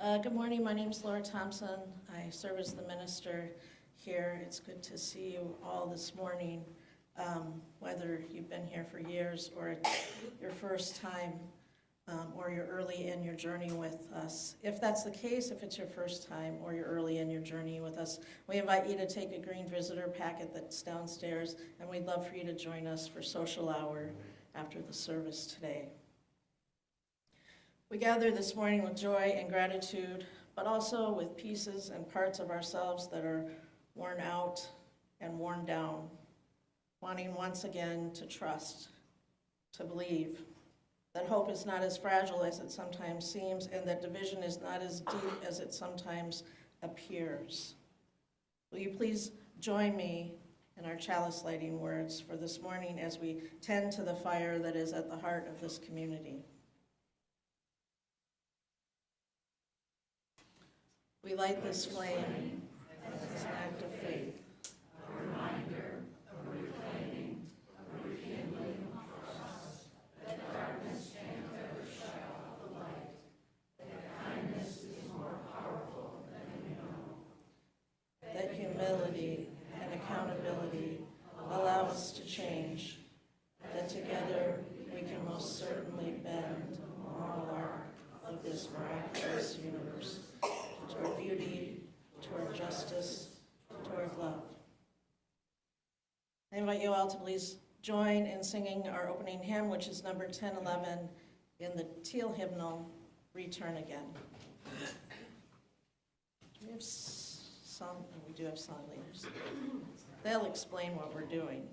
Good morning. My name is Laura Thompson. I serve as the minister here. It's good to see you all this morning, whether you've been here for years or it's your first time or you're early in your journey with us. If that's the case, if it's your first time or you're early in your journey with us, we invite you to take a green visitor packet that's downstairs, and we'd love for you to join us for social hour after the service today. We gather this morning with joy and gratitude, but also with pieces and parts of ourselves that are worn out and worn down, wanting once again to trust, to believe that hope is not as fragile as it sometimes seems, and that division is not as deep as it sometimes appears. Will you please join me in our chalice lighting words for this morning as we tend to the fire that is at the heart of this community? We light this flame as an act of faith, a reminder of a reclaiming, a rekindling of trust, that darkness can't ever shut out the light, that kindness is more powerful than we know, that humility and accountability allow us to change, that together we can most certainly bend the moral arc of this miraculous universe toward beauty, toward justice, toward love. I invite you all to please join in singing our opening hymn, which is number 1011 in the teal hymnal, Return Again. Do we have song? We do have song leaders. They'll explain what we're doing.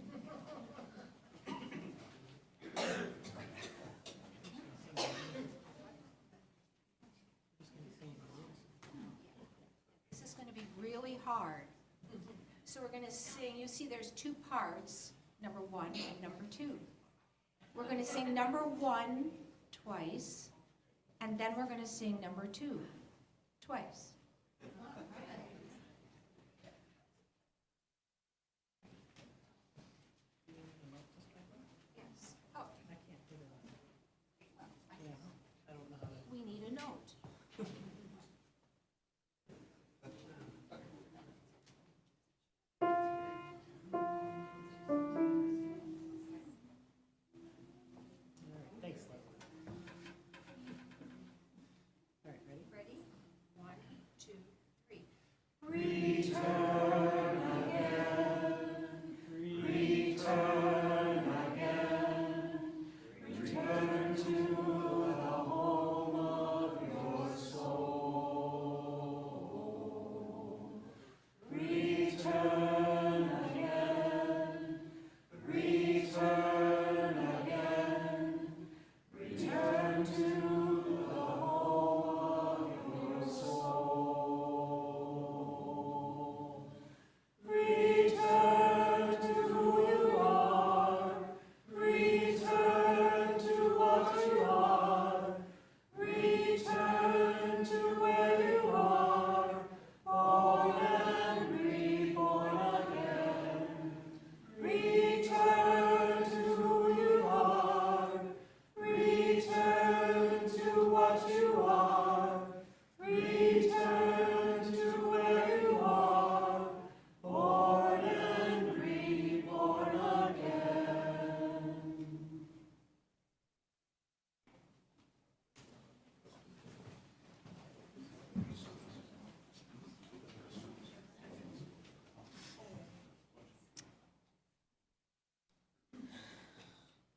Really hard. So we're going to sing, you see there's two parts, number 1 and number 2. We're going to sing number 1 twice, and then we're going to sing number 2 twice. Yes. Oh. We need a note.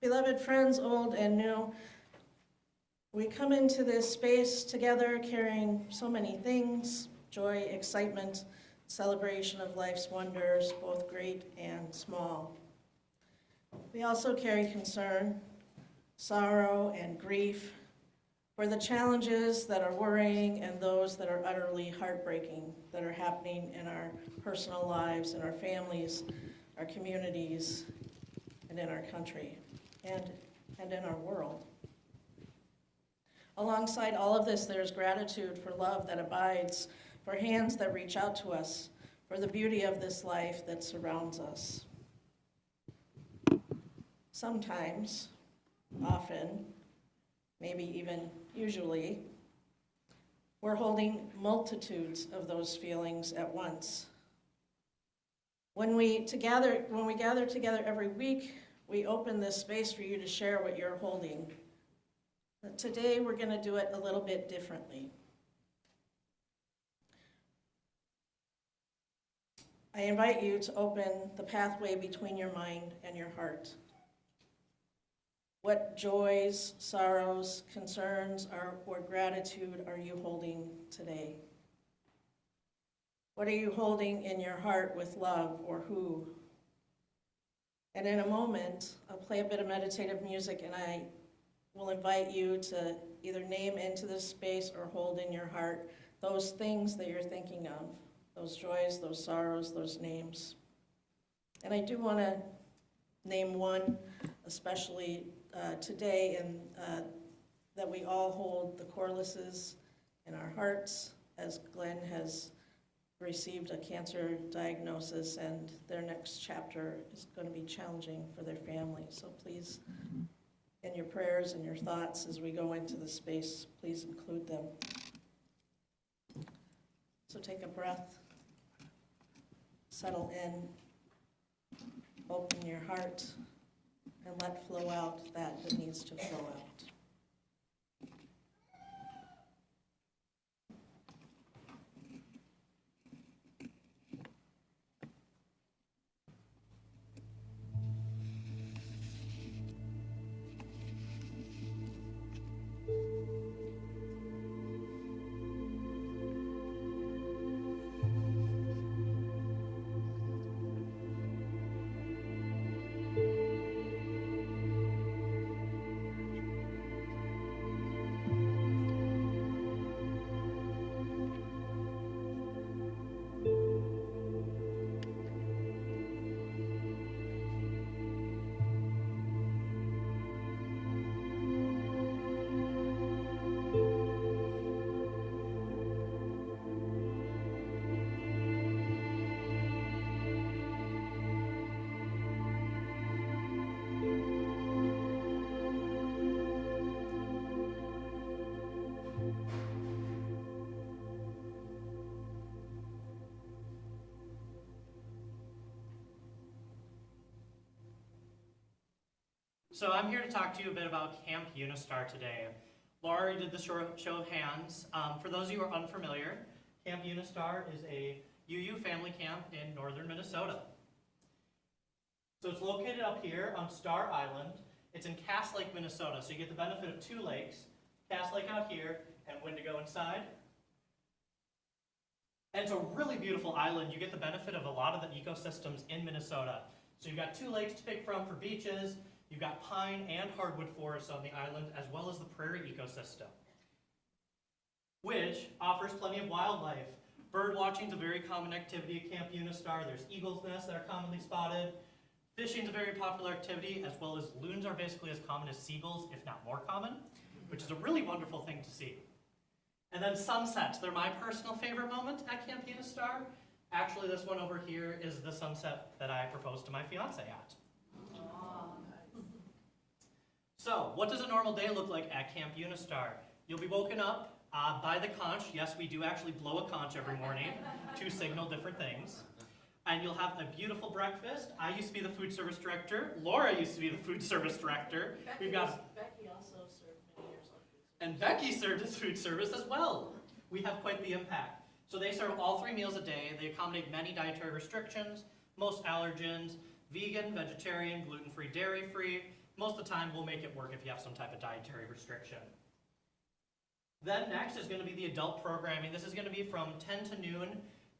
Beloved friends, old and new, we come into this space together carrying so many things: joy, excitement, celebration of life's wonders, both great and small. We also carry concern, sorrow, and grief for the challenges that are worrying and those that are utterly heartbreaking that are happening in our personal lives, in our families, our communities, and in our country. And in our world. Alongside all of this, there's gratitude for love that abides, for hands that reach out to us, for the beauty of this life that surrounds us. Sometimes, often, maybe even usually, We're holding multitudes of those feelings at once. When we gather together every week, we open this space for you to share what you're holding. But today, we're going to do it a little bit differently. I invite you to open the pathway between your mind and your heart. What joys, sorrows, concerns, or gratitude are you holding today? What are you holding in your heart with love, or who? And in a moment, I'll play a bit of meditative music, and I will invite you to either name into this space or hold in your heart those things that you're thinking of, those joys, those sorrows, those names. And I do want to name one, especially today, and that we all hold the Corlises in our hearts, as Glenn has received a cancer diagnosis, and their next chapter is going to be challenging for their family. So please, in your prayers and your thoughts as we go into the space, please include them. So take a breath, settle in, open your heart, and let flow out that needs to flow out. So I'm here to talk to you a bit about Camp Unistar today. Laura already did the show of hands. For those of you who are unfamiliar, Camp Unistar is a UU family camp in northern Minnesota. So it's located up here on Star Island. It's in Cass Lake, Minnesota, so you get the benefit of two lakes, Cass Lake out here and Wendigo inside. And it's a really beautiful island. You get the benefit of a lot of the ecosystems in Minnesota. So you've got two lakes to pick from for beaches. You've got pine and hardwood forests on the island, as well as the prairie ecosystem, which offers plenty of wildlife. Bird watching is a very common activity at Camp Unistar. There's eagle's nests that are commonly spotted. Fishing is a very popular activity, as well as loons are basically as common as seagulls, if not more common, which is a really wonderful thing to see. And then sunsets. They're my personal favorite moment at Camp Unistar. Actually, this one over here is the sunset that I proposed to my fiance at. So, what does a normal day look like at Camp Unistar? You'll be woken up by the conch. Yes, we do actually blow a conch every morning to signal different things. And you'll have a beautiful breakfast. I used to be the food service director. Laura used to be the food service director. Becky also served many years on food service. And Becky served as food service as well. We have quite the impact. So they serve all 3 meals a day. They accommodate many dietary restrictions, most allergens, vegan, vegetarian, gluten-free, dairy-free. Most of the time, we'll make it work if you have some type of dietary restriction. Then next is going to be the adult programming. This is going to be from 10 to noon.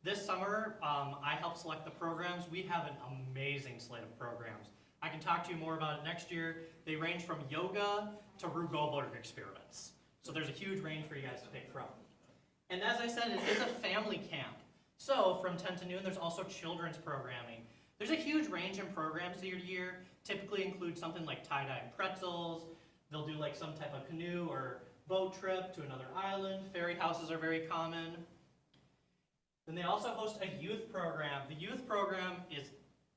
This summer, I helped select the programs. We have an amazing slate of programs. I can talk to you more about it next year. They range from yoga to Rube Goldberg experiments. So there's a huge range for you guys to pick from. And as I said, it is a family camp. So from 10 to noon, there's also children's programming. There's a huge range in programs year to year. Typically include something like tie-dye and pretzels. They'll do like some type of canoe or boat trip to another island. Ferry houses are very common. Then they also host a youth program. The youth program is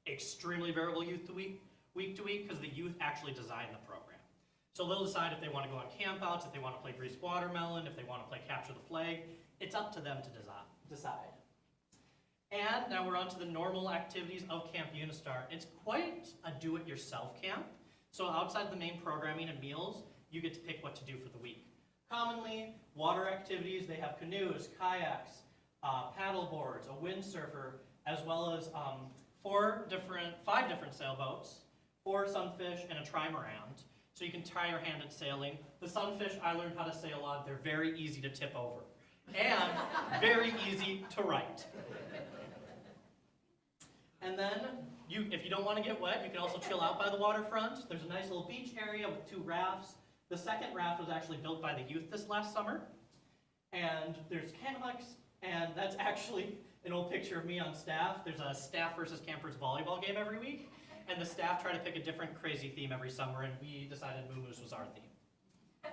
extremely variable week to week because the youth actually design the program. So they'll decide if they want to go on campouts, if they want to play greased watermelon, if they want to play capture the flag. It's up to them to decide. And now we're on to the normal activities of Camp Unistar. It's quite a do-it-yourself camp. So outside the main programming and meals, you get to pick what to do for the week. Commonly, water activities, they have canoes, kayaks, paddle boards, a windsurfer, as well as 5 different sailboats, 4 sunfish, and a trimaran. So you can try your hand at sailing. The sunfish I learned how to sail on. They're very easy to tip over and very easy to right. And then, if you don't want to get wet, you can also chill out by the waterfront. There's a nice little beach area with 2 rafts. The second raft was actually built by the youth this last summer. And there's kayaks, and that's actually an old picture of me on staff. There's a staff versus campers volleyball game every week. And the staff try to pick a different crazy theme every summer, and we decided Moo Moose was our theme.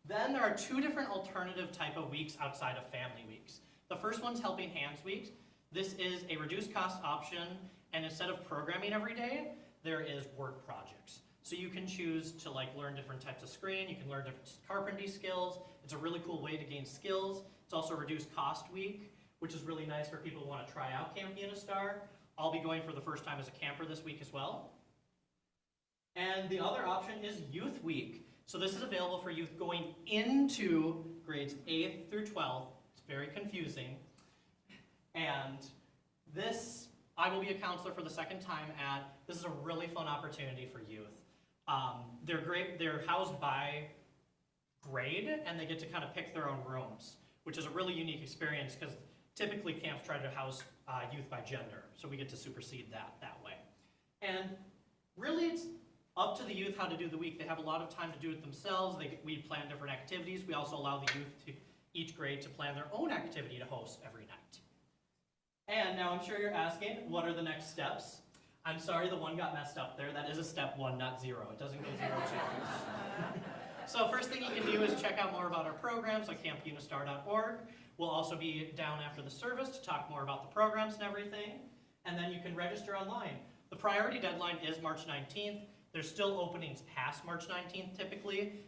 Then there are 2 different alternative type of weeks outside of family weeks. The first one's Helping Hands Weeks. This is a reduced cost option, and instead of programming every day, there is work projects. So you can choose to learn different types of screen, you can learn different carpentry skills. It's a really cool way to gain skills. It's also a reduced cost week, which is really nice for people who want to try out Camp Unistar. I'll be going for the first time as a camper this week as well. And the other option is Youth Week. So this is available for youth going into grades 8th through 12th. It's very confusing. And this, I will be a counselor for the second time at. This is a really fun opportunity for youth. They're housed by grade, and they get to kind of pick their own rooms, which is a really unique experience because typically camps try to house youth by gender, so we get to supersede that way. And really it's up to the youth how to do the week. They have a lot of time to do it themselves. We plan different activities. We also allow the youth each grade to plan their own activity to host every night. And now I'm sure you're asking, what are the next steps? I'm sorry, the 1 got messed up there. That is a step 1, not 0. It doesn't go 0 2. So first thing you can do is check out more about our programs at campunistar.org. We'll also be down after the service to talk more about the programs and everything. And then you can register online. The priority deadline is March 19th. There's still openings past March 19th typically.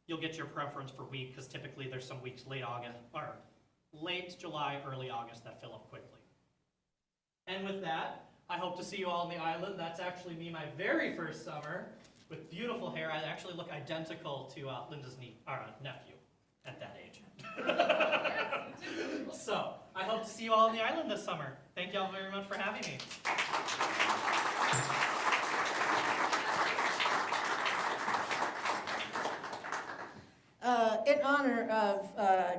You'll get your preference for week because typically there's some weeks late July, early August that fill up quickly. And with that, I hope to see you all on the island. That's actually me my very first summer with beautiful hair. I actually look identical to Linda's nephew at that age. So, I hope to see you all on the island this summer. Thank you all very much for having me. In honor of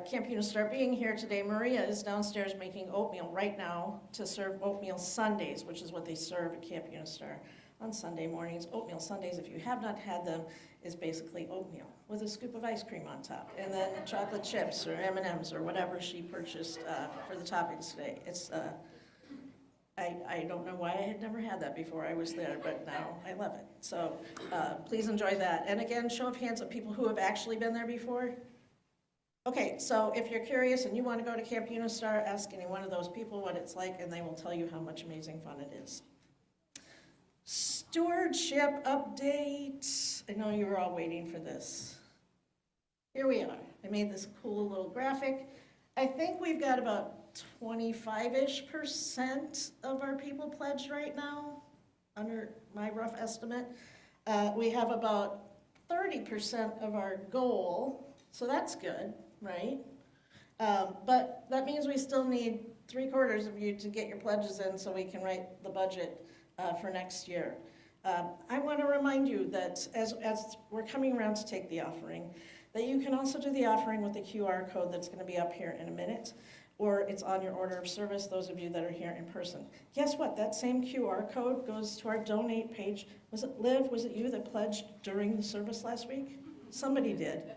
Camp Unistar being here today, Maria is downstairs making oatmeal right now to serve oatmeal Sundays, which is what they serve at Camp Unistar on Sunday mornings. Oatmeal Sundays, if you have not had them, is basically oatmeal with a scoop of ice cream on top, and then chocolate chips or M&Ms or whatever she purchased for the toppings today. It's I don't know why I had never had that before I was there, but now I love it. So please enjoy that. And again, show of hands of people who have actually been there before. Okay, so if you're curious and you want to go to Camp Unistar, ask any one of those people what it's like, and they will tell you how much amazing fun it is. Stewardship update. I know you were all waiting for this. Here we are. I made this cool little graphic. I think we've got about 25-ish% of our people pledged right now, under my rough estimate. We have about 30% of our goal, so that's good, right? But that means we still need 3/4 of you to get your pledges in so we can write the budget for next year. I want to remind you that as we're coming around to take the offering, that you can also do the offering with the QR code that's going to be up here in a minute, or it's on your order of service, those of you that are here in person. Guess what? That same QR code goes to our donate page. Was it Liv? Was it you that pledged during the service last week? Somebody did.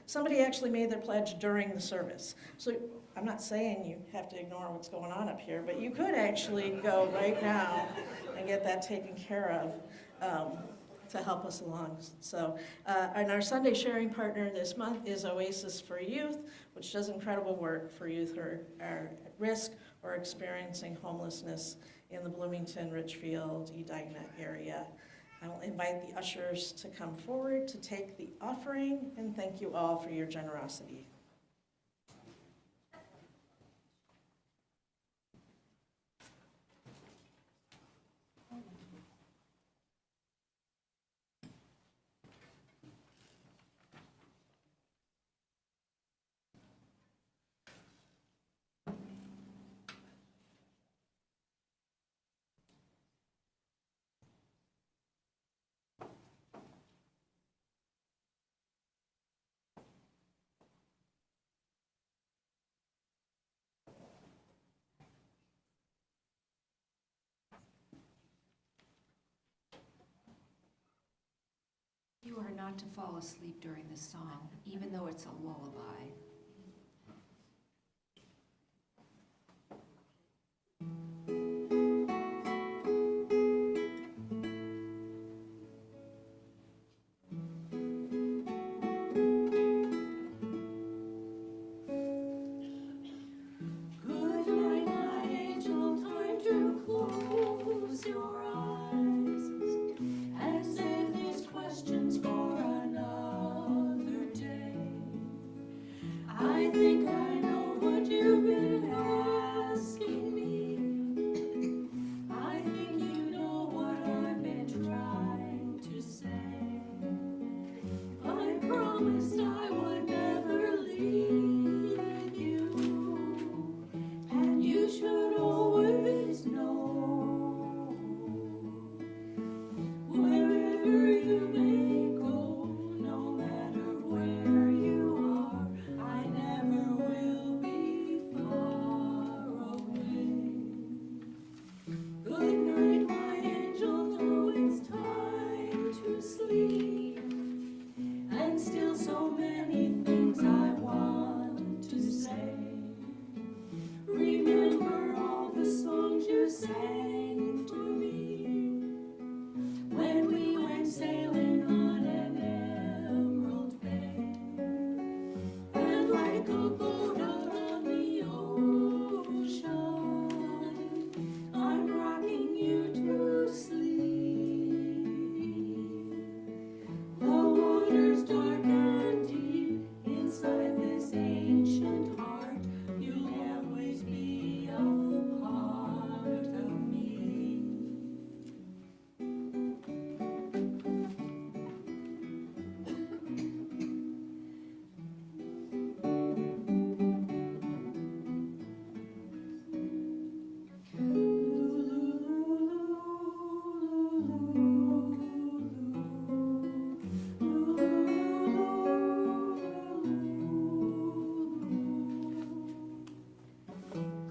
Somebody actually made their pledge during the service. So I'm not saying you have to ignore what's going on up here, but you could actually go right now and get that taken care of to help us along. So, and our Sunday sharing partner this month is Oasis for Youth, which does incredible work for youth who are at risk or experiencing homelessness in the Bloomington, Richfield, Edina area. I'll invite the ushers to come forward to take the offering, and thank you all for your generosity. You are not to fall asleep during this song, even though it's a lullaby. Good night, my angel, time to close your eyes and save these questions for another day. I think I know what you've been asking me. I think you know what I've been trying to say. I promised I would never leave you, and you should always know, wherever you may go, no matter where you are, I never will be far away. Good night, my angel, though it's time to sleep, and still so many things I want to say. Remember all the songs you sang for me when we went sailing on an emerald bay. And like a boat out on the ocean, I'm rocking you to sleep. The water's dark and deep inside this ancient heart. You'll always be a part of me.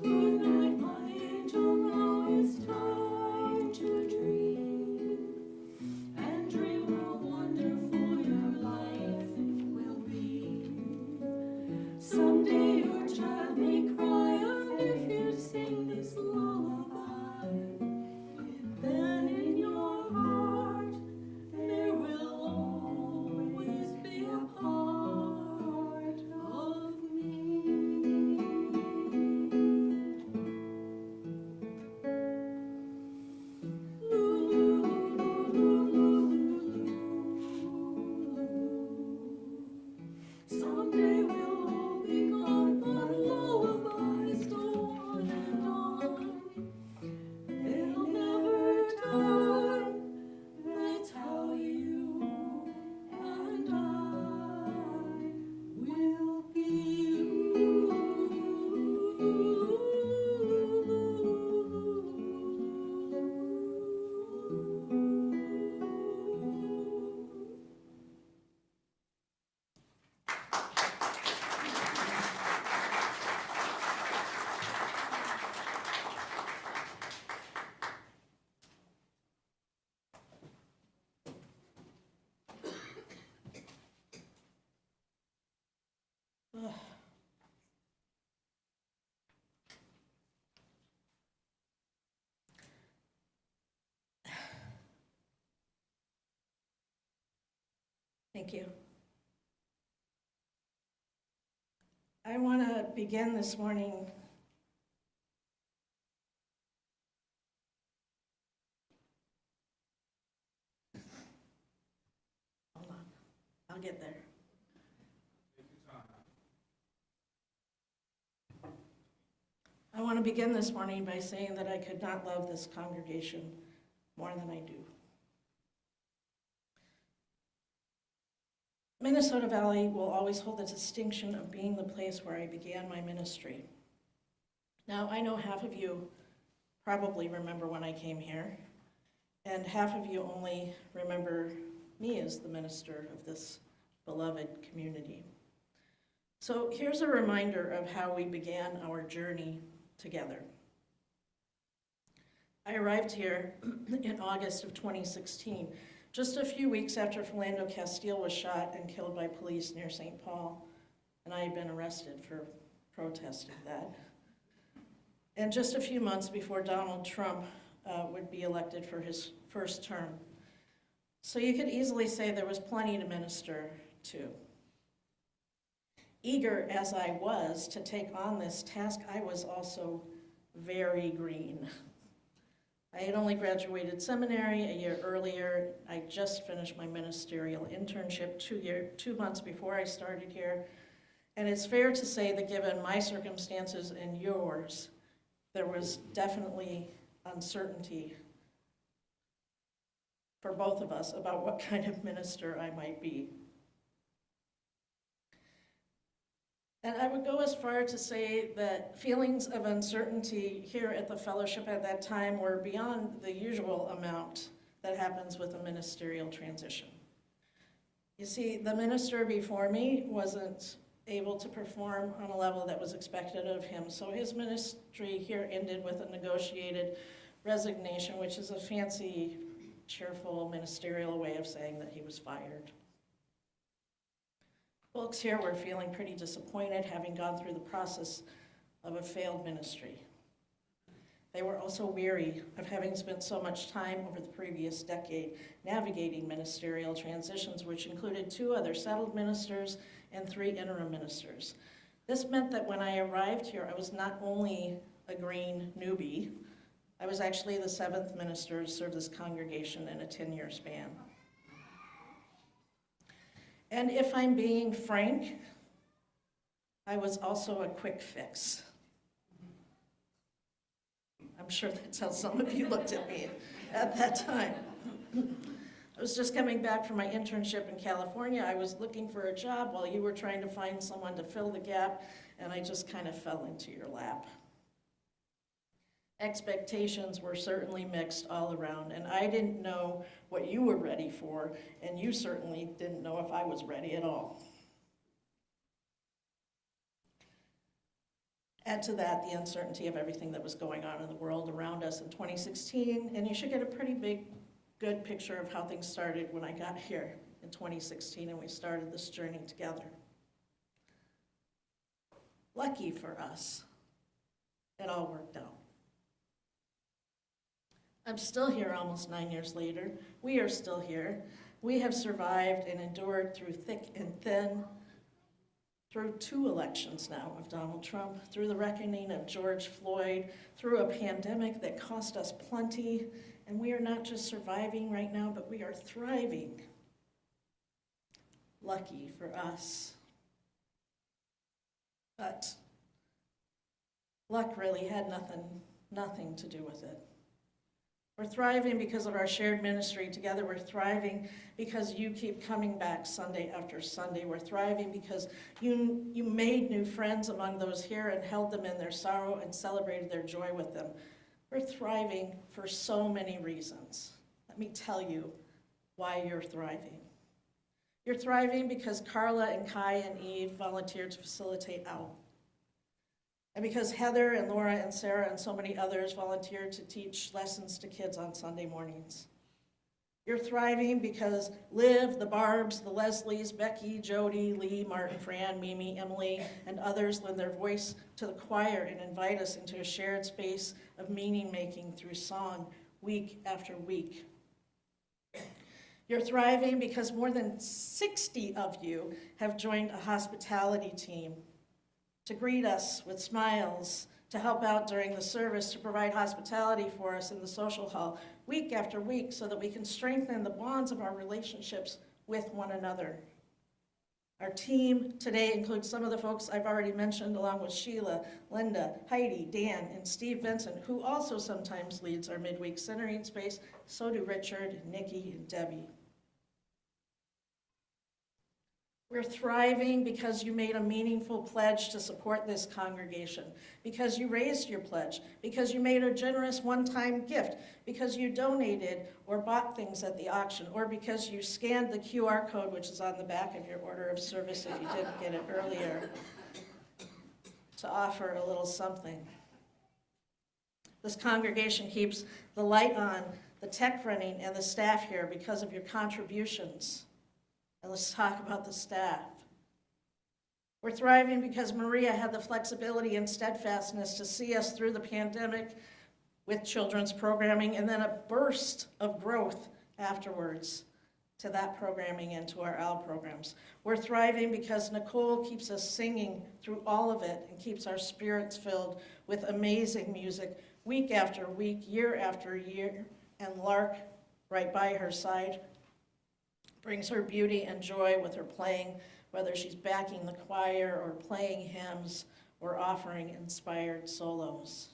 Good night, my angel, now it's time to dream, and dream how wonderful your life will be. Someday your child may cry out if you sing this lullaby. Then in your heart there will always be a part of me. Someday we'll all be gone, but lullabies go on and on. They'll never die. That's how you and I will be. Ugh. Thank you. I want to begin this morning I want to begin this morning by saying that I could not love this congregation more than I do. Minnesota Valley will always hold the distinction of being the place where I began my ministry. Now, I know half of you probably remember when I came here, and half of you only remember me as the minister of this beloved community. So here's a reminder of how we began our journey together. I arrived here in August of 2016, just a few weeks after Philando Castile was shot and killed by police near St. Paul, and I had been arrested for protesting that. And just a few months before Donald Trump would be elected for his first term. So you could easily say there was plenty to minister to. Eager as I was to take on this task, I was also very green. I had only graduated seminary a year earlier. I just finished my ministerial internship 2 months before I started here. And it's fair to say that given my circumstances and yours, there was definitely uncertainty for both of us about what kind of minister I might be. And I would go as far to say that feelings of uncertainty here at the fellowship at that time were beyond the usual amount that happens with a ministerial transition. You see, the minister before me wasn't able to perform on a level that was expected of him, so his ministry here ended with a negotiated resignation, which is a fancy, cheerful ministerial way of saying that he was fired. Folks here were feeling pretty disappointed, having gone through the process of a failed ministry. They were also weary of having spent so much time over the previous decade navigating ministerial transitions, which included 2 other settled ministers and 3 interim ministers. This meant that when I arrived here, I was not only a green newbie, I was actually the 7th minister to serve this congregation in a 10-year span. And if I'm being frank, I was also a quick fix. I'm sure that's how some of you looked at me at that time. I was just coming back from my internship in California. I was looking for a job while you were trying to find someone to fill the gap, and I just kind of fell into your lap. Expectations were certainly mixed all around, and I didn't know what you were ready for, and you certainly didn't know if I was ready at all. Add to that the uncertainty of everything that was going on in the world around us in 2016, and you should get a pretty good picture of how things started when I got here in 2016 and we started this journey together. Lucky for us, it all worked out. I'm still here almost 9 years later. We are still here. We have survived and endured through thick and thin, through 2 elections now of Donald Trump, through the reckoning of George Floyd, through a pandemic that cost us plenty, and we are not just surviving right now, but we are thriving. Lucky for us. But luck really had nothing to do with it. We're thriving because of our shared ministry together. We're thriving because you keep coming back Sunday after Sunday. We're thriving because you made new friends among those here and held them in their sorrow and celebrated their joy with them. We're thriving for so many reasons. Let me tell you why you're thriving. You're thriving because Carla and Kai and Eve volunteered to facilitate OUT. And because Heather and Laura and Sarah and so many others volunteered to teach lessons to kids on Sunday mornings. You're thriving because Liv, the Barbs, the Leslies, Becky, Jody, Lee, Martin, Fran, Mimi, Emily, and others lend their voice to the choir and invite us into a shared space of meaning-making through song week after week. You're thriving because more than 60 of you have joined a hospitality team to greet us with smiles, to help out during the service, to provide hospitality for us in the social hall, week after week, so that we can strengthen the bonds of our relationships with one another. Our team today includes some of the folks I've already mentioned, along with Sheila, Linda, Heidi, Dan, and Steve Vincent, who also sometimes leads our midweek centering space. So do Richard, Nikki, and Debbie. We're thriving because you made a meaningful pledge to support this congregation, because you raised your pledge, because you made a generous one-time gift, because you donated or bought things at the auction, or because you scanned the QR code, which is on the back of your order of service if you didn't get it earlier, to offer a little something. This congregation keeps the light on, the tech running, and the staff here because of your contributions. And let's talk about the staff. We're thriving because Maria had the flexibility and steadfastness to see us through the pandemic with children's programming, and then a burst of growth afterwards to that programming and to our OWL programs. We're thriving because Nicole keeps us singing through all of it and keeps our spirits filled with amazing music week after week, year after year, and Lark, right by her side, brings her beauty and joy with her playing, whether she's backing the choir or playing hymns or offering inspired solos.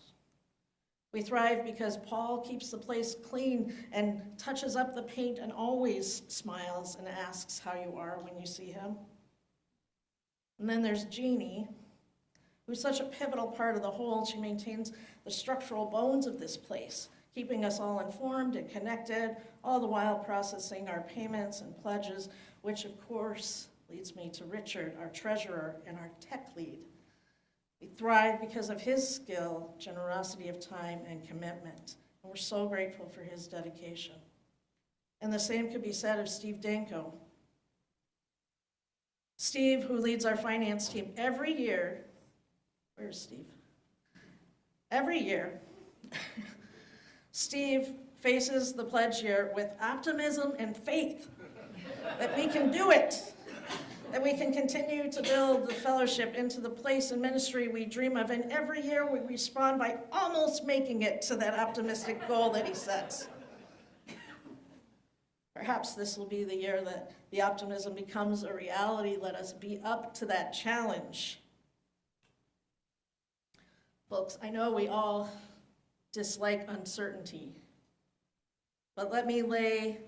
We thrive because Paul keeps the place clean and touches up the paint and always smiles and asks how you are when you see him. And then there's Jeannie, who's such a pivotal part of the whole. She maintains the structural bones of this place, keeping us all informed and connected, all the while processing our payments and pledges, which of course leads me to Richard, our treasurer and our tech lead. We thrive because of his skill, generosity of time, and commitment. And we're so grateful for his dedication. And the same could be said of Steve Danko. Steve, who leads our finance team every year, where's Steve? Every year, Steve faces the pledge year with optimism and faith that we can do it, that we can continue to build the fellowship into the place and ministry we dream of. And every year we respond by almost making it to that optimistic goal that he sets. Perhaps this will be the year that the optimism becomes a reality. Let us be up to that challenge. Folks, I know we all dislike uncertainty, but let me lay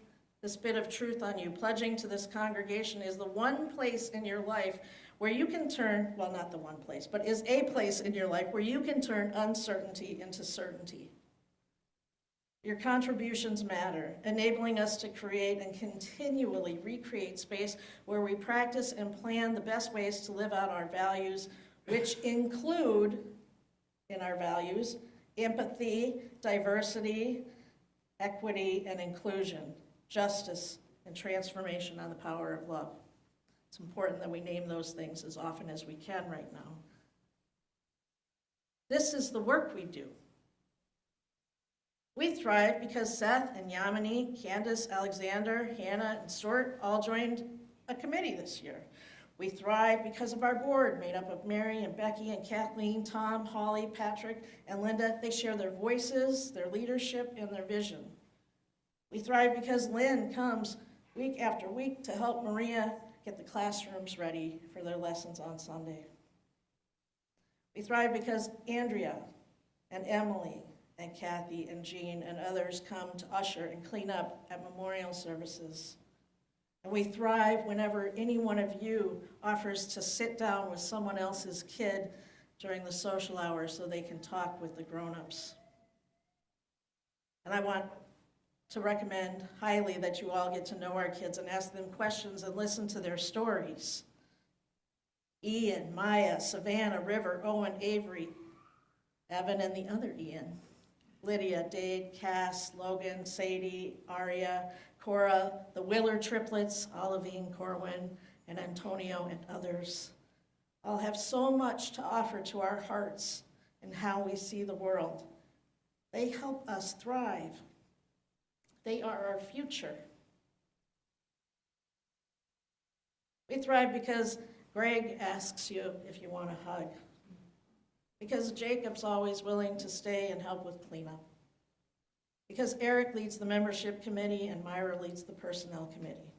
this bit of truth on you. Pledging to this congregation is the one place in your life where you can turn, well, not the one place, but is a place in your life where you can turn uncertainty into certainty. Your contributions matter, enabling us to create and continually recreate space where we practice and plan the best ways to live out our values, which include, in our values, empathy, diversity, equity, and inclusion, justice, and transformation on the power of love. It's important that we name those things as often as we can right now. This is the work we do. We thrive because Seth and Yamini, Candace, Alexander, Hannah, and Stuart all joined a committee this year. We thrive because of our board, made up of Mary and Becky and Kathleen, Tom, Holly, Patrick, and Linda. They share their voices, their leadership, and their vision. We thrive because Lynn comes week after week to help Maria get the classrooms ready for their lessons on Sunday. We thrive because Andrea and Emily and Kathy and Jean and others come to usher and clean up at memorial services. And we thrive whenever any one of you offers to sit down with someone else's kid during the social hour so they can talk with the grown-ups. And I want to recommend highly that you all get to know our kids and ask them questions and listen to their stories. Ian, Maya, Savannah, River, Owen, Avery, Evan, and the other Ian, Lydia, Dade, Cass, Logan, Sadie, Aria, Cora, the Willard triplets, Olivine, Corwin, and Antonio, and others, all have so much to offer to our hearts and how we see the world. They help us thrive. They are our future. We thrive because Greg asks you if you want a hug. Because Jacob's always willing to stay and help with cleanup. Because Eric leads the membership committee and Myra leads the personnel committee.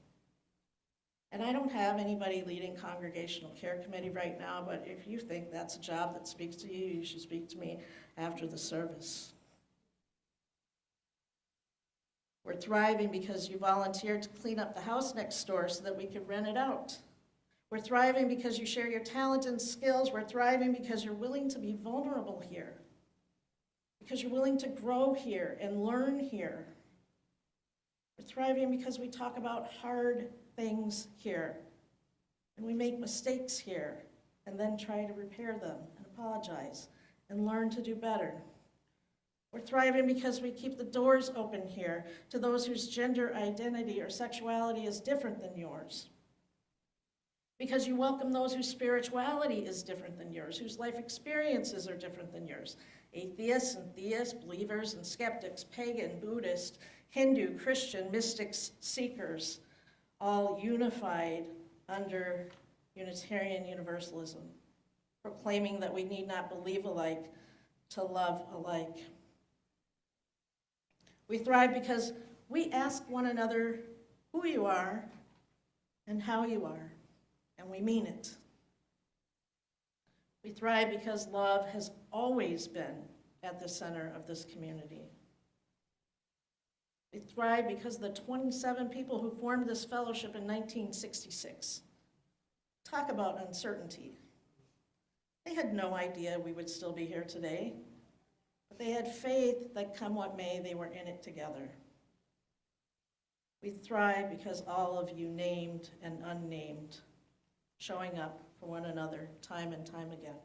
And I don't have anybody leading Congregational Care Committee right now, but if you think that's a job that speaks to you, you should speak to me after the service. We're thriving because you volunteered to clean up the house next door so that we could rent it out. We're thriving because you share your talent and skills. We're thriving because you're willing to be vulnerable here, because you're willing to grow here and learn here. We're thriving because we talk about hard things here, and we make mistakes here, and then try to repair them and apologize and learn to do better. We're thriving because we keep the doors open here to those whose gender identity or sexuality is different than yours. Because you welcome those whose spirituality is different than yours, whose life experiences are different than yours. Atheists and theists, believers and skeptics, pagan, Buddhist, Hindu, Christian, mystics, seekers, all unified under Unitarian Universalism, proclaiming that we need not believe alike to love alike. We thrive because we ask one another who you are and how you are, and we mean it. We thrive because love has always been at the center of this community. We thrive because the 27 people who formed this fellowship in 1966, talk about uncertainty. They had no idea we would still be here today, but they had faith that come what may, they were in it together. We thrive because all of you, named and unnamed, showing up for one another time and time again.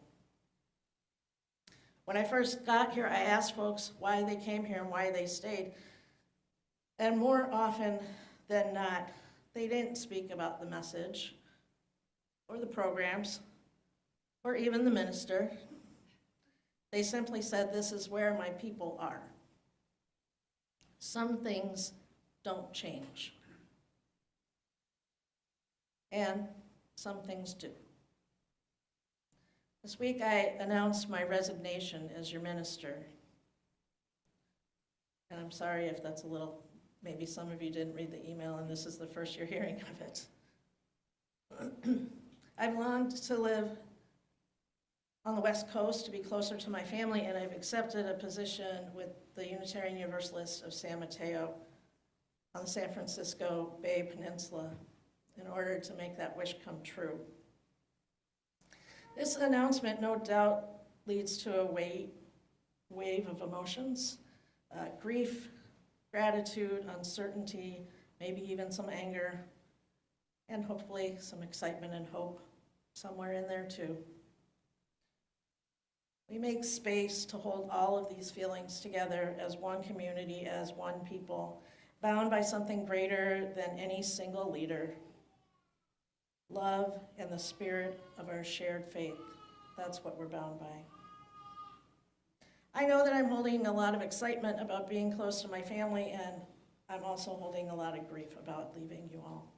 When I first got here, I asked folks why they came here and why they stayed. And more often than not, they didn't speak about the message or the programs or even the minister. They simply said, this is where my people are. Some things don't change. And some things do. This week I announced my resignation as your minister. And I'm sorry if that's a little, maybe some of you didn't read the email and this is the first you're hearing of it. I've longed to live on the West Coast to be closer to my family, and I've accepted a position with the Unitarian Universalists of San Mateo on the San Francisco Bay Peninsula in order to make that wish come true. This announcement no doubt leads to a wave of emotions, grief, gratitude, uncertainty, maybe even some anger, and hopefully some excitement and hope somewhere in there too. We make space to hold all of these feelings together as one community, as one people, bound by something greater than any single leader. Love and the spirit of our shared faith. That's what we're bound by. I know that I'm holding a lot of excitement about being close to my family, and I'm also holding a lot of grief about leaving you all.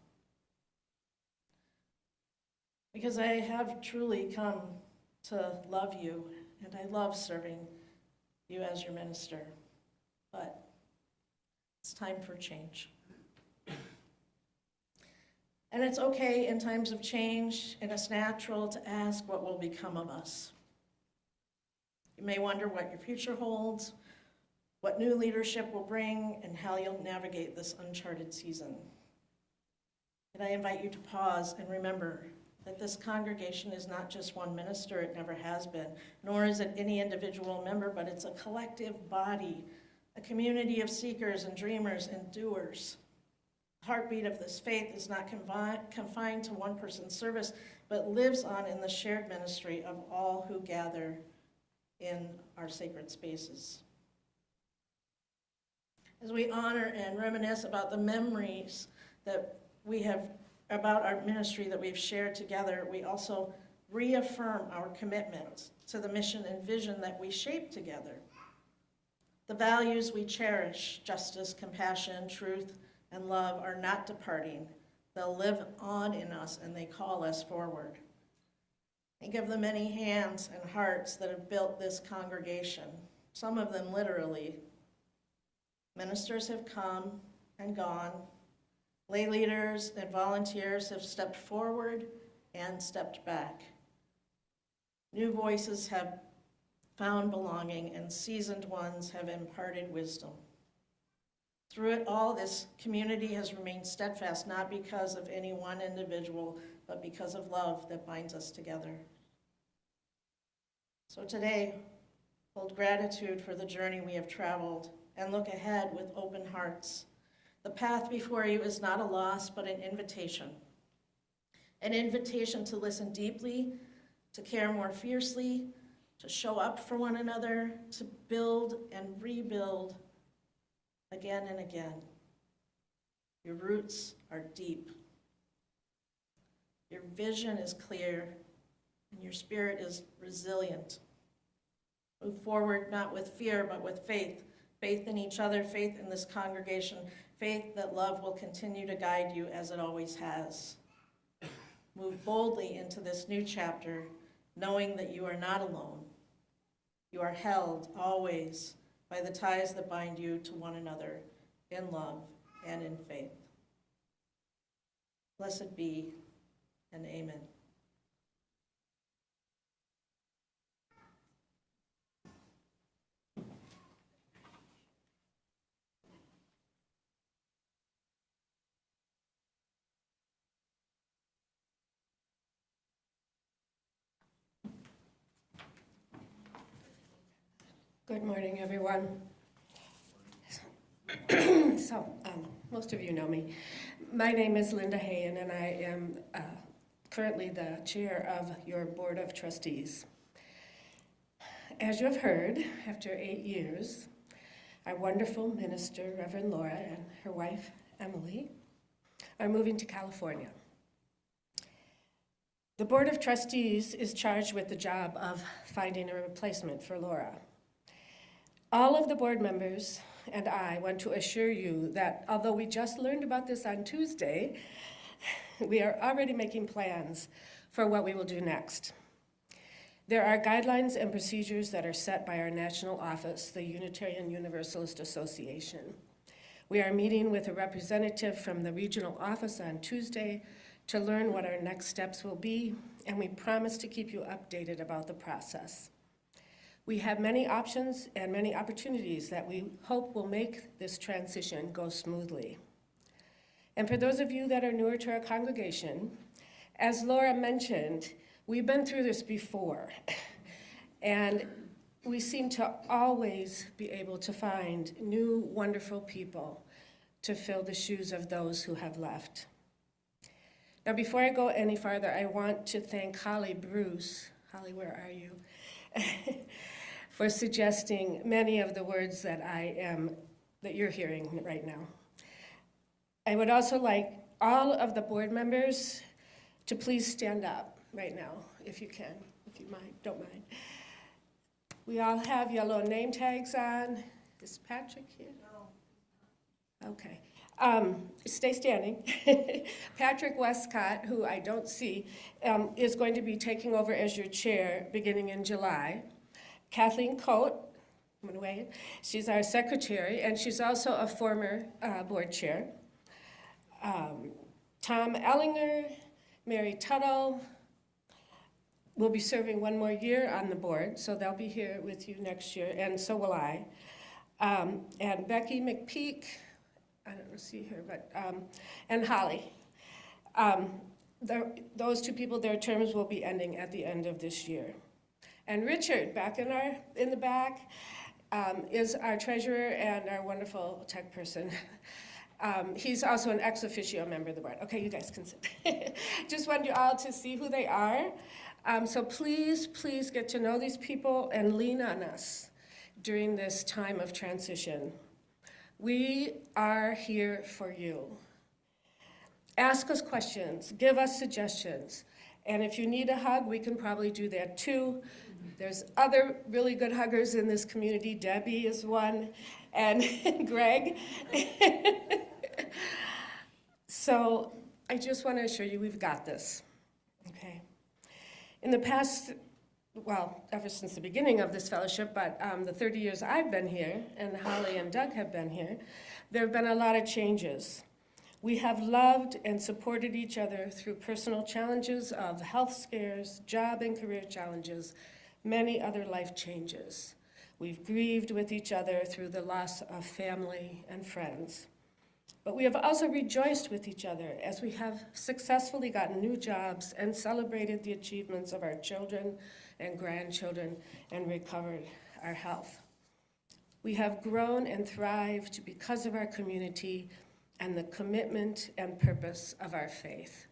Because I have truly come to love you, and I love serving you as your minister. But it's time for change. And it's okay in times of change, and it's natural to ask what will become of us. You may wonder what your future holds, what new leadership will bring, and how you'll navigate this uncharted season. And I invite you to pause and remember that this congregation is not just one minister, it never has been, nor is it any individual member, but it's a collective body, a community of seekers and dreamers and doers. The heartbeat of this faith is not confined to one person's service, but lives on in the shared ministry of all who gather in our sacred spaces. As we honor and reminisce about the memories that we have about our ministry that we've shared together, we also reaffirm our commitment to the mission and vision that we shape together. The values we cherish, justice, compassion, truth, and love, are not departing. They'll live on in us, and they call us forward. Think of the many hands and hearts that have built this congregation, some of them literally. Ministers have come and gone, Lay leaders and volunteers have stepped forward and stepped back. New voices have found belonging, and seasoned ones have imparted wisdom. Through it all, this community has remained steadfast, not because of any one individual, but because of love that binds us together. So today, hold gratitude for the journey we have traveled and look ahead with open hearts. The path before you is not a loss, but an invitation. An invitation to listen deeply, to care more fiercely, to show up for one another, to build and rebuild again and again. Your roots are deep. Your vision is clear, and your spirit is resilient. Move forward not with fear, but with faith. Faith in each other, faith in this congregation, faith that love will continue to guide you as it always has. Move boldly into this new chapter, knowing that you are not alone. You are held always by the ties that bind you to one another in love and in faith. Blessed be, and amen. Good morning, everyone. Most of you know me. My name is Linda Hayen, and I am currently the chair of your Board of Trustees. As you have heard, after 8 years, our wonderful minister, Reverend Laura, and her wife, Emily, are moving to California. The Board of Trustees is charged with the job of finding a replacement for Laura. All of the board members and I want to assure you that although we just learned about this on Tuesday, we are already making plans for what we will do next. There are guidelines and procedures that are set by our national office, the Unitarian Universalist Association. We are meeting with a representative from the regional office on Tuesday to learn what our next steps will be, and we promise to keep you updated about the process. We have many options and many opportunities that we hope will make this transition go smoothly. And for those of you that are newer to our congregation, as Laura mentioned, we've been through this before, and we seem to always be able to find new, wonderful people to fill the shoes of those who have left. Now, before I go any farther, I want to thank Holly Bruce. Holly, where are you? For suggesting many of the words that you're hearing right now. I would also like all of the board members to please stand up right now, if you can, if you mind, don't mind. We all have yellow name tags on. Is Patrick here? No. Okay. Stay standing. Patrick Westcott, who I don't see, is going to be taking over as your chair beginning in July. Kathleen Coate, I'm gonna wave, she's our secretary, and she's also a former board chair. Tom Ehlinger, Mary Tuttle will be serving one more year on the board, so they'll be here with you next year, and so will I. And Becky McPeak, I don't see her, but, and Holly. Those two people, their terms will be ending at the end of this year. And Richard, back in the back, is our treasurer and our wonderful tech person. He's also an ex officio member of the board. Okay, you guys can sit. Just want you all to see who they are. So please get to know these people and lean on us during this time of transition. We are here for you. Ask us questions, give us suggestions. And if you need a hug, we can probably do that too. There's other really good huggers in this community. Debbie is one, and Greg. So I just want to assure you we've got this, okay? In the past, well, ever since the beginning of this fellowship, but the 30 years I've been here, and Holly and Doug have been here, there have been a lot of changes. We have loved and supported each other through personal challenges of health scares, job and career challenges, many other life changes. We've grieved with each other through the loss of family and friends. But we have also rejoiced with each other as we have successfully gotten new jobs and celebrated the achievements of our children and grandchildren and recovered our health. We have grown and thrived because of our community and the commitment and purpose of our faith.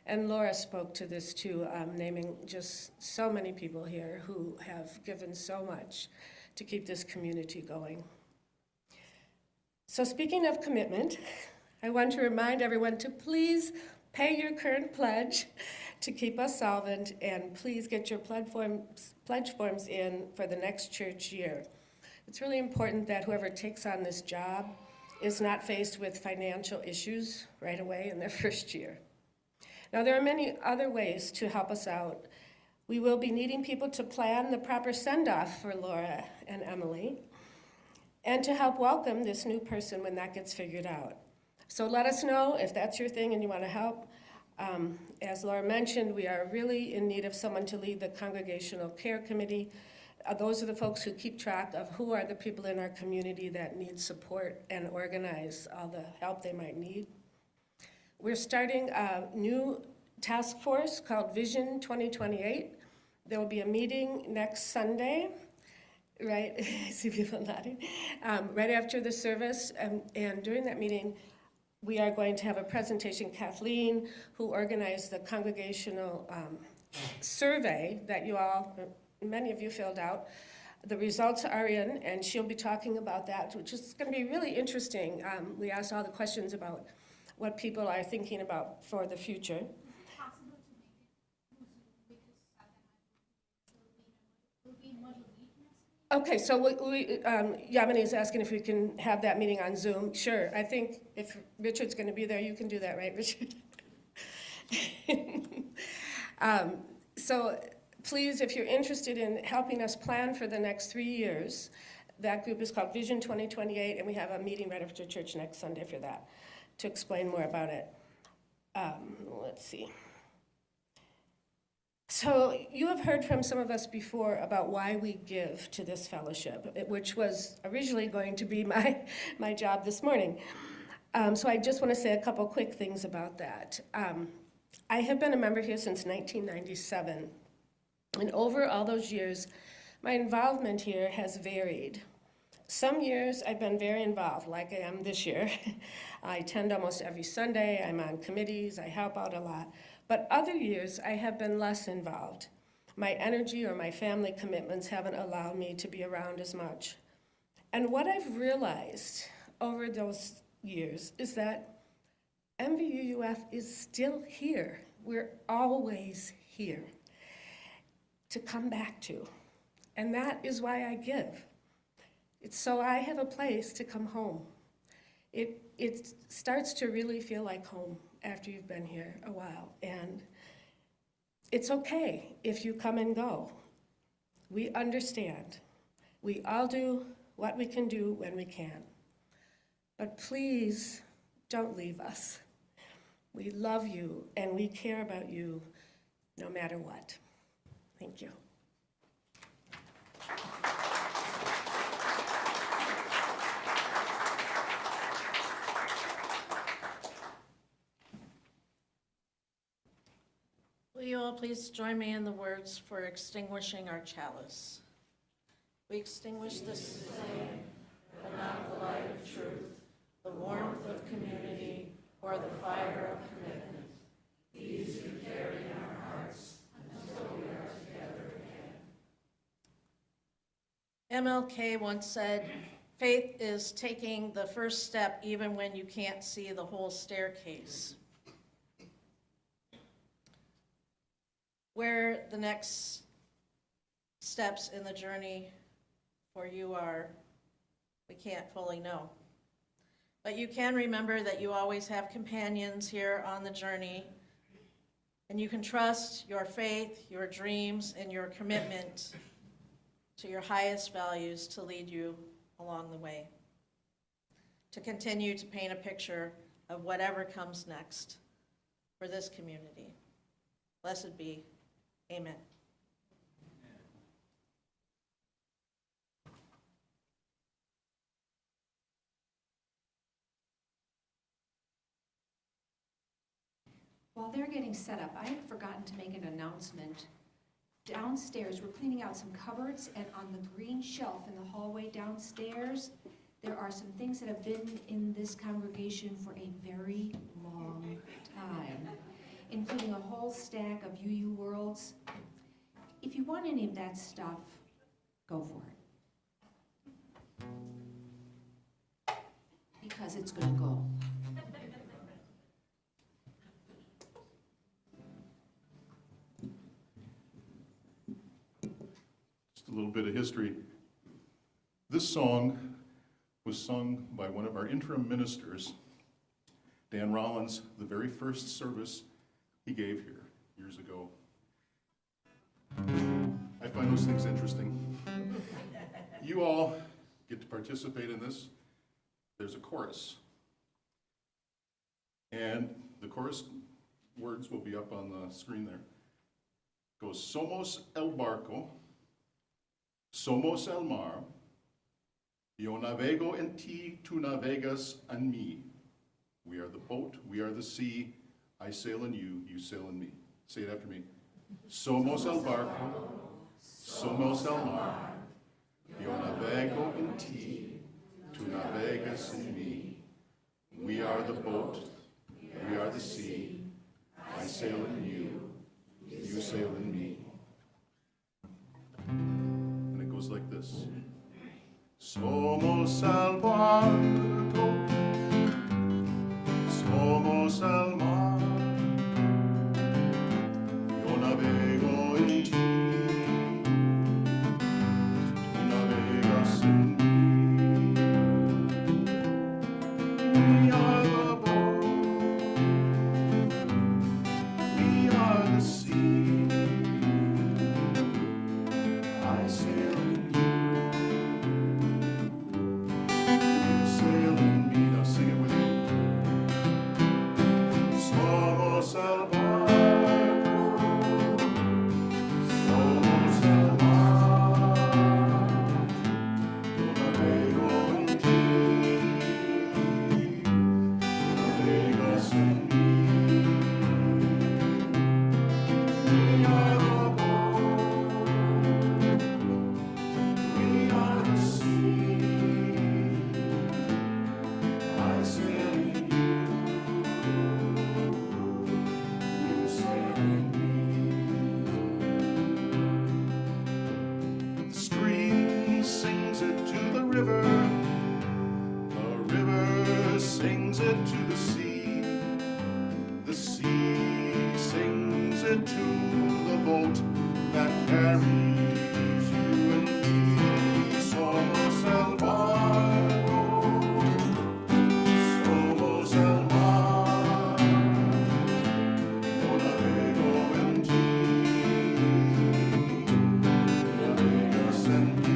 And Laura spoke to this too, naming just so many people here who have given so much to keep this community going. So speaking of commitment, I want to remind everyone to please pay your current pledge to keep us solvent, and please get your pledge forms in for the next church year. It's really important that whoever takes on this job is not faced with financial issues right away in their first year. Now, there are many other ways to help us out. We will be needing people to plan the proper send-off for Laura and Emily, and to help welcome this new person when that gets figured out. So let us know if that's your thing and you want to help. As Laura mentioned, we are really in need of someone to lead the Congregational Care Committee. Those are the folks who keep track of who are the people in our community that need support and organize all the help they might need. We're starting a new task force called Vision 2028. There will be a meeting next Sunday, right? I see people nodding. Right after the service, and during that meeting, we are going to have a presentation. Kathleen, who organized the congregational survey that you all, many of you filled out, the results are in, and she'll be talking about that, which is going to be really interesting. We asked all the questions about what people are thinking about for the future. Okay, so Yamini is asking if we can have that meeting on Zoom. Sure, I think if Richard's going to be there, you can do that, right, Richard? So please, if you're interested in helping us plan for the next 3 years, that group is called Vision 2028, and we have a meeting right after church next Sunday for that, to explain more about it. Let's see. So you have heard from some of us before about why we give to this fellowship, which was originally going to be my job this morning. So I just want to say a couple quick things about that. I have been a member here since 1997, and over all those years, my involvement here has varied. Some years I've been very involved, like I am this year. I attend almost every Sunday, I'm on committees, I help out a lot. But other years I have been less involved. My energy or my family commitments haven't allowed me to be around as much. And what I've realized over those years is that MVUUF is still here. We're always here to come back to. And that is why I give. It's so I have a place to come home. It starts to really feel like home after you've been here a while. And it's okay if you come and go. We understand. We all do what we can do when we can. But please don't leave us. We love you and we care about you no matter what. Thank you. Will you all please join me in the words for extinguishing our chalice? We extinguish this flame, but not the light of truth, the warmth of community, or the fire of commitment. These we carry in our hearts until we are together again. MLK once said, "Faith is taking the first step even when you can't see the whole staircase." Where the next steps in the journey for you are, we can't fully know. But you can remember that you always have companions here on the journey, and you can trust your faith, your dreams, and your commitment to your highest values to lead you along the way, to continue to paint a picture of whatever comes next for this community. Blessed be. Amen. While they're getting set up, I had forgotten to make an announcement. Downstairs, we're cleaning out some cupboards, and on the green shelf in the hallway downstairs, there are some things that have been in this congregation for a very long time, including a whole stack of UU Worlds. If you want any of that stuff, go for it. Because it's gonna go. Just a little bit of history. This song was sung by one of our interim ministers, Dan Rollins, the very first service he gave here years ago. I find those things interesting. You all get to participate in this. There's a chorus. And the chorus words will be up on the screen there. It goes, Somos el barco, somos el mar, yo navego en ti, tu navegas en mí. We are the boat, we are the sea, I sail in you, you sail in me. Say it after me. Somos el barco, somos el mar, yo navego en ti, tu navegas en mí. We are the boat, we are the sea, I sail in you, you sail in me. And it goes like this. Somos el barco, somos el mar, yo navego en ti, tú navegas en mí. We are the boat, we are the sea, I sail in you, you sail in me. Now sing it with me. Somos el barco, somos el mar, yo navego en ti, tú navegas en mí. We are the boat, we are the sea, I sail in you, you sail in me. The stream sings it to the river sings it to the sea sings it to the boat that carries you and me. Somos el barco, somos el mar, yo navego en ti, tú navegas en mí.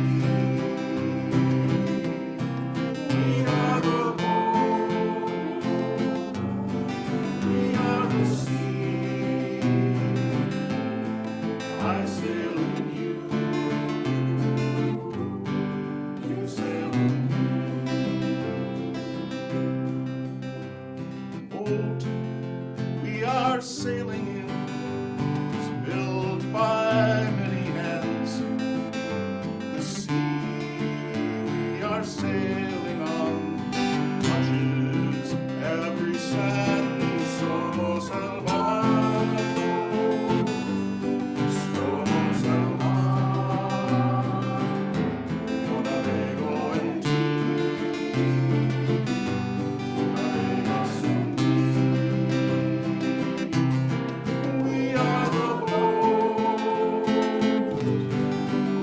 We are the boat, we are the sea, I sail in you, you sail in me. Boat we are sailing in is built by many hands. The sea we are sailing on touches every sand. Somos el barco, somos el mar, yo navego en ti, tú navegas en mí. We are the boat,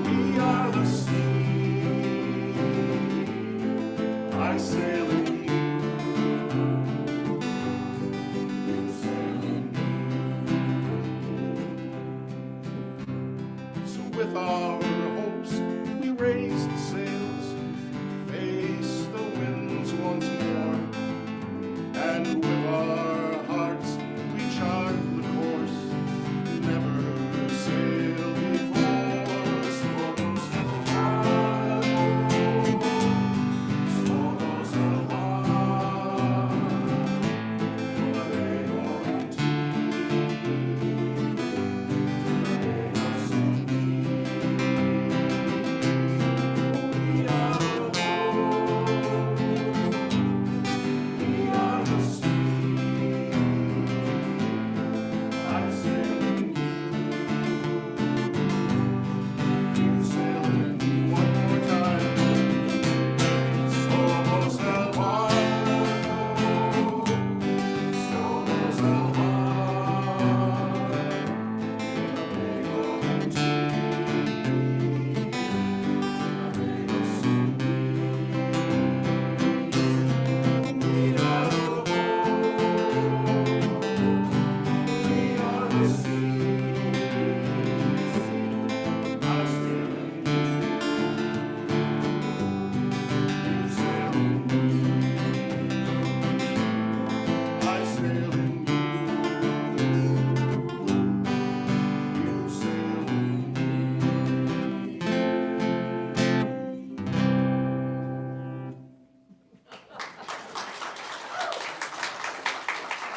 we are the sea, I sail in you, you sail in me. So with our hopes we raise the sail.